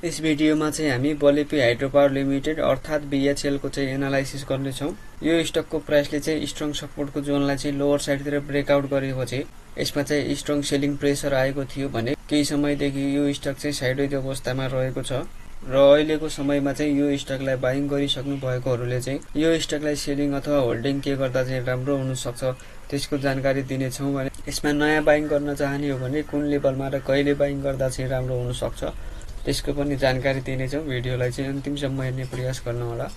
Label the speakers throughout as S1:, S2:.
S1: यस भिडियोमा चाहिँ हामी बलेपी हाइड्रो पावर लिमिटेड अर्थात बीएचएल को चाहिँ एनालाइसिस गर्नेछौँ। यो स्टकको प्राइसले चाहिँ स्ट्रङ सपोर्टको जोनलाई चाहिँ लोअर साइडतिर ब्रेकआउट गरेपछि यसमा चाहिँ स्ट्रङ सेलिङ प्रेसर आएको थियो भने केही समयदेखि यो स्टक चाहिँ साइडवेज अवस्थामा रहेको छ र अहिलेको समयमा चाहिँ यो स्टकलाई बाइङ गरिसक्नु भएकोहरूले चाहिँ यो स्टकलाई सेलिङ अथवा होल्डिङ के गर्दा चाहिँ राम्रो हुन सक्छ त्यसको जानकारी दिनेछौँ भने यसमा नयाँ बाइङ गर्न चाहने हो भने कुन लेभलमा र कहिले बाइङ गर्दा चाहिँ राम्रो हुन सक्छ त्यसको पनि जानकारी दिनेछौँ। भिडियोलाई चाहिँ अन्तिमसम्म हेर्ने प्रयास गर्नु होला।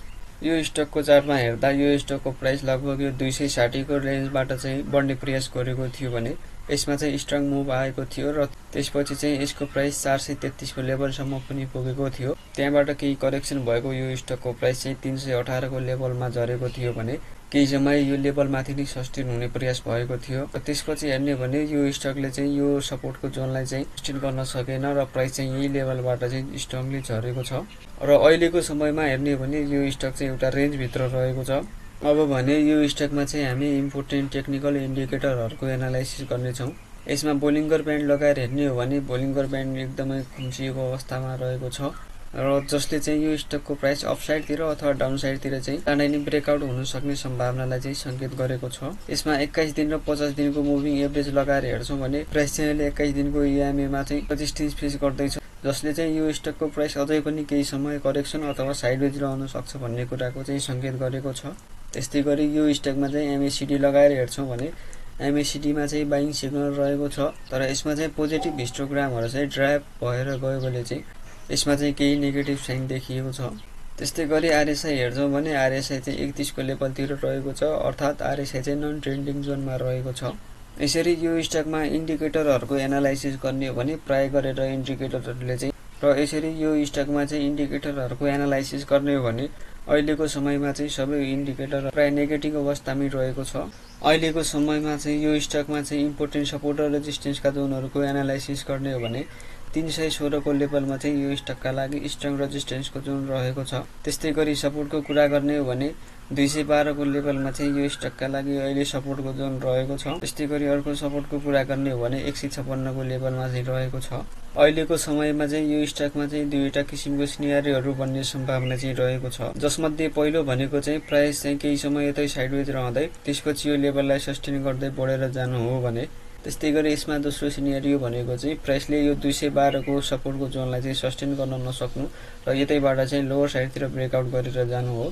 S1: यो स्टकको चार्टमा हेर्दा यो स्टकको प्राइस लगभग यो 260 को रेन्जबाट चाहिँ बढ्ने प्रयास गरेको थियो भने यसमा चाहिँ स्ट्रङ मुभ आएको थियो र त्यसपछि चाहिँ यसको प्राइस 433 को लेभलसम्म पनि पुगेको थियो। त्यहाँबाट केही करेक्सन भएको यो स्टकको प्राइस चाहिँ 318 को लेभलमा झरेको थियो भने केही समय यो लेभलमाथि नै सस्टेन हुने प्रयास भएको थियो र त्यसपछि हेर्ने भने यो स्टकले चाहिँ यो सपोर्टको जोनलाई चाहिँ सस्टेन गर्न सकेन र प्राइस चाहिँ यही लेभलबाट चाहिँ स्ट्रङली झरेको छ र अहिलेको समयमा हेर्ने भने यो स्टक चाहिँ एउटा रेन्जभित्र रहेको छ। अब भने यो स्टकमा चाहिँ हामी इम्पोर्टेन्ट टेक्निकल इन्डिकेटरहरूको एनालाइसिस गर्नेछौँ। यसमा बोलिङ्गर ब्यान्ड लगाएर हेर्ने हो भने बोलिङ्गर ब्यान्ड एकदमै खुम्चिएको अवस्थामा रहेको छ र जसले चाहिँ यो स्टकको प्राइस अपसाइडतिर अथवा डाउन साइडतिर चाहिँ चाँडै नै ब्रेकआउट हुन सक्ने सम्भावनालाई चाहिँ संकेत गरेको छ। यसमा 21 दिन र 50 दिनको मुभिङ एभरेज लगाएर हेर्छौँ भने प्राइस चाहिँ अहिले 21 दिनको इएमएमा चाहिँ रेजिस्टेन्स फेस गर्दैछ जसले चाहिँ यो स्टकको प्राइस अझै पनि केही समय करेक्सन अथवा साइडवेज रहन सक्छ भन्ने कुराको चाहिँ संकेत गरेको छ। त्यस्तै गरी यो स्टकमा चाहिँ एमएसिडी लगाएर हेर्छौँ भने एमएसिडीमा चाहिँ बाइङ सिग्नल रहेको छ तर यसमा चाहिँ पोजिटिभ हिस्टोग्रामहरू चाहिँ ड्राइभ भएर गएकोले चाहिँ यसमा चाहिँ केही नेगेटिभ साइन देखिएको छ। त्यस्तै गरी आरएसआई हेर्छौँ भने आरएसआई चाहिँ 31 को लेभलतिर रहेको छ अर्थात् आरएसआई चाहिँ नन ट्रेन्डिङ जोनमा रहेको छ। यसरी यो स्टकमा इन्डिकेटरहरूको एनालाइसिस गर्ने हो भने प्राय गरेर इन्डिकेटरहरूले चाहिँ र यसरी यो स्टकमा चाहिँ इन्डिकेटरहरूको एनालाइसिस गर्ने हो भने अहिलेको समयमा चाहिँ सबै इन्डिकेटर प्राय नेगेटिभ अवस्थामै रहेको छ। अहिलेको समयमा चाहिँ यो स्टकमा चाहिँ इम्पोर्टेन्ट सपोर्ट र रेजिस्टेन्सका जोनहरूको एनालाइसिस गर्ने हो भने 316 को लेभलमा चाहिँ यो स्टकका लागि स्ट्रङ रेजिस्टेन्सको जोन रहेको छ। त्यस्तै गरी सपोर्टको कुरा गर्ने हो भने 212 को लेभलमा चाहिँ यो स्टकका लागि अहिले सपोर्टको जोन रहेको छ। त्यस्तै गरी अर्को सपोर्टको कुरा गर्ने हो भने 156 को लेभलमा चाहिँ रहेको छ। अहिलेको समयमा चाहिँ यो स्टकमा चाहिँ दुईटा किसिमको सिनेरियोहरू बन्ने सम्भावना चाहिँ रहेको छ जसमध्ये पहिलो भनेको चाहिँ प्राइस चाहिँ केही समय यतै साइडवेज रहँदै त्यसपछि यो लेभललाई सस्टेन गर्दै बढेर जानु हो भने त्यस्तै गरी यसमा दोस्रो सिनेरियो भनेको चाहिँ प्राइसले यो 212 को सपोर्टको जोनलाई चाहिँ सस्टेन गर्न नसक्नु र यतैबाट चाहिँ लोअर साइडतिर ब्रेकआउट गरेर जानु हो।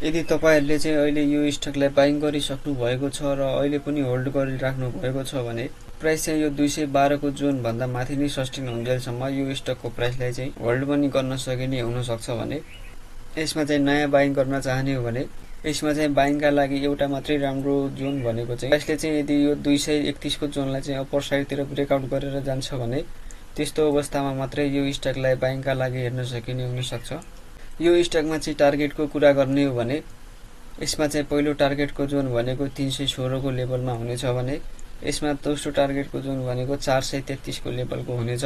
S1: यदि तपाईहरुले चाहिँ अहिले यो स्टकलाई बाइङ गरिसक्नु भएको छ र अहिले पनि होल्ड गरिराख्नु भएको छ भने प्राइस चाहिँ यो 212 को जोन भन्दा माथि नै सस्टेन हुन्जेलसम्म यो स्टकको प्राइसलाई चाहिँ होल्ड पनि गर्न सकिने हुन सक्छ भने यसमा चाहिँ नयाँ बाइङ गर्न चाहने हो भने यसमा चाहिँ बाइङका लागि एउटा मात्रै राम्रो जोन भनेको चाहिँ प्राइसले चाहिँ यदि यो 231 को जोनलाई चाहिँ अप्पर साइडतिर ब्रेकआउट गरेर जान्छ भने त्यस्तो अवस्थामा मात्रै यो स्टकलाई बाइङका लागि हेर्न सकिने हुन सक्छ। यो स्टकमा चाहिँ टार्गेटको कुरा गर्ने हो भने यसमा चाहिँ पहिलो टार्गेटको जोन भनेको 316 को लेभलमा हुनेछ भने यसमा दोस्रो टार्गेटको जोन भनेको 433 को लेभलको हुनेछ